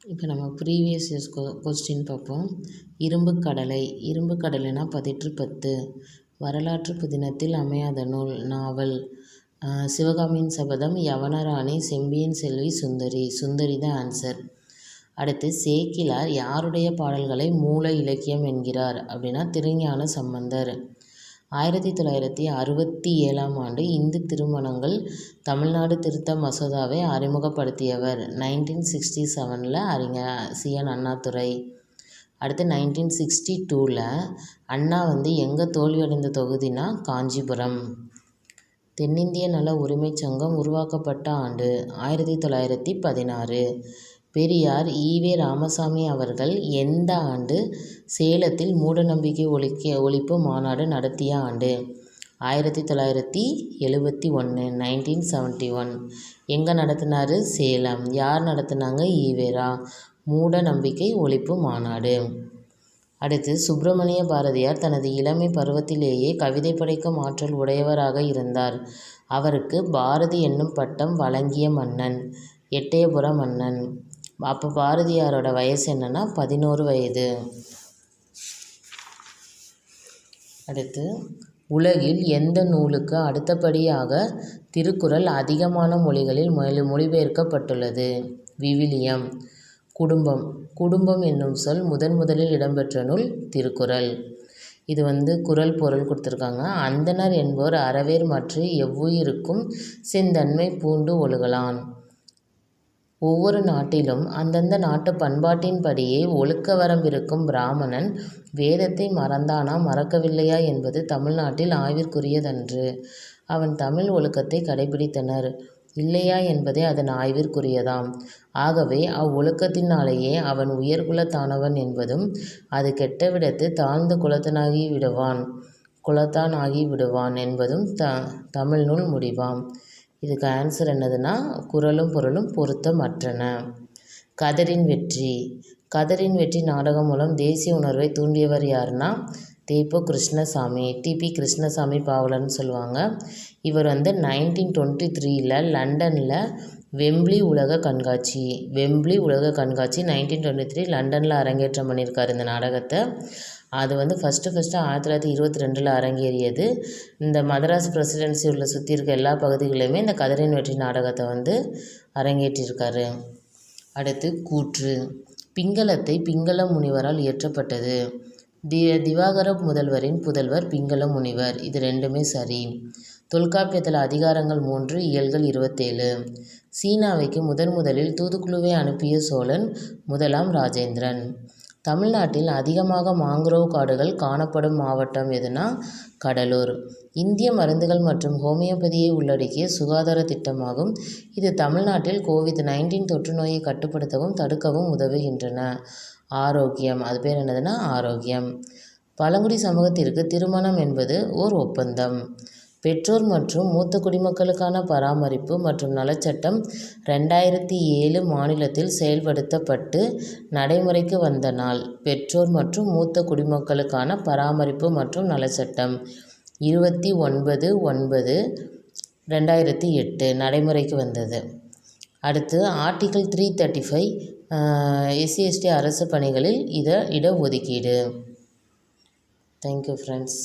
இப்போ நம்ம previous years question பார்ப்போம். இரும்பு கடலைனா 10 வரலாற்று புதினத்தில் அமையாத நூல் நாவல். சிவகாமியின் சபதம், யவனராணி, செம்பியன் செல்வி, சுந்தரி தான் ஆன்சர். அடுத்து சேக்கிழார் யாருடைய பாடல்களை மூல இலக்கியம் என்கிறார் அப்படின்னா திருஞான சம்பந்தர். 1967ஆம் ஆண்டு இந்து திருமணங்கள் தமிழ்நாடு திருத்த மசோதாவை அறிமுகப்படுத்தியவர் 1967ல் அறிஞர் சி.என். அண்ணாதுரை. அடுத்து 1962ல் அண்ணா எங்கே தோல்வியடைந்த தொகுதினா காஞ்சிபுரம். தென்னிந்திய நல உரிமைச் சங்கம் உருவாக்கப்பட்ட ஆண்டு 1916. பெரியார் ஈ.வே. ராமசாமி அவர்கள் எந்த ஆண்டு சேலத்தில் மூடநம்பிக்கை ஒழிப்பு மாநாடு நடத்திய ஆண்டு? 1971 1971. எங்கே நடத்தினார்? சேலம். யார் நடத்தினாங்க? ஈ.வே.ரா. மூட நம்பிக்கை ஒழிப்பு மாநாடு. அடுத்து சுப்பிரமணிய பாரதியார் தனது இளமை பருவத்திலேயே கவிதை படைக்கும் ஆற்றல் உடையவராக இருந்தார். அவருக்கு பாரதி என்னும் பட்டம் வழங்கிய மன்னன்? எட்டயபுர மன்னன். அப்போ பாரதியாரோட வயசு என்னன்னா 11 வயது. அடுத்து உலகில் எந்த நூலுக்கு அடுத்தபடியாக திருக்குறள் அதிகமான மொழிகளில் மொழிபெயர்க்கப்பட்டுள்ளது? விவிலியம். குடும்பம் என்னும் சொல் முதலில் இடம்பெற்ற நூல் திருக்குறள். இது குறள் பொருள் கொடுத்துருக்காங்க. அந்தணர் என்போர் அறவேர் மற்ற எவ்வுயிருக்கும் செந்தன்மை பூண்டு ஒழுகலான். ஒவ்வொரு நாட்டிலும் அந்தந்த நாட்டு பண்பாட்டின்படியே ஒழுக்க வரம்பிருக்கும் பிராமணன் வேதத்தை மறந்தானா மறக்கவில்லையா என்பது தமிழ்நாட்டில் ஆய்விற்குரியதன்று. அவன் தமிழ் ஒழுக்கத்தை கடைபிடித்தனர் இல்லையா என்பதே அதன் ஆய்விற்குரியதாம். ஆகவே அவ்வொழுக்கத்தினாலேயே அவன் உயர்குலத்தானவன் என்பதும் அது கெட்டவிடத்து தாழ்ந்த குலத்தான் ஆகி விடுவான் என்பதும் தமிழ்நூல் முடிவாம். இதுக்கு ஆன்சர் என்னதுன்னா குறளும் பொருளும் பொருத்தமற்றன. கதரின் வெற்றி நாடகம் மூலம் தேசிய உணர்வை தூண்டியவர் யாருன்னா தேப்போ கிருஷ்ணசாமி. டிபி கிருஷ்ணசாமி பாவலர்னு சொல்லுவாங்க. இவர் 1923ல் லண்டனில் வெம்ப்ளி உலக கண்காட்சி 1923 லண்டனில் அரங்கேற்றம் பண்ணியிருக்காரு இந்த நாடகத்தை. அது ஃபஸ்ட்டு 1922ல் அரங்கேறியது. இந்த மதராஸ் பிரசிடென்சி உள்ள சுற்றி இருக்க எல்லா பகுதிகளிலுமே இந்த கதரின் வெற்றி நாடகத்தை அரங்கேற்றியிருக்காரு. அடுத்து கூற்று. பிங்களத்தை பிங்கள முனிவரால் இயற்றப்பட்டது. திவாகர முதல்வரின் புதல்வர் பிங்கள முனிவர். இது ரெண்டுமே சரி. தொல்காப்பியத்தில் அதிகாரங்கள் 3, இயல்கள் 27. சீனாவைக்கு முதலில் தூதுக்குழுவை அனுப்பிய சோழன் 1ஆம் ராஜேந்திரன். தமிழ்நாட்டில் அதிகமாக மாங்குரோவ் காடுகள் காணப்படும் மாவட்டம் எதுனா கடலூர். இந்திய மருந்துகள் மற்றும் ஹோமியோபதியை உள்ளடக்கிய சுகாதார திட்டமாகும். இது தமிழ்நாட்டில் COVID-19 தொற்று நோயை கட்டுப்படுத்தவும் தடுக்கவும் உதவுகின்றன. ஆரோக்கியம். அது பேர் என்னதுன்னா ஆரோக்கியம். பழங்குடி சமூகத்திற்கு திருமணம் என்பது ஓர் ஒப்பந்தம். பெற்றோர் மற்றும் மூத்த குடிமக்களுக்கான பராமரிப்பு மற்றும் நலச்சட்டம் 2007 மாநிலத்தில் செயல்படுத்தப்பட்டு நடைமுறைக்கு வந்த நாள். பெற்றோர் மற்றும் மூத்த குடிமக்களுக்கான பராமரிப்பு மற்றும் நலச்சட்டம் 29/9/2008 நடைமுறைக்கு வந்தது. அடுத்து ஆர்டிகிள் 335 SC/ST அரசு பணிகளில் இடஒதுக்கீடு. Thank you friends.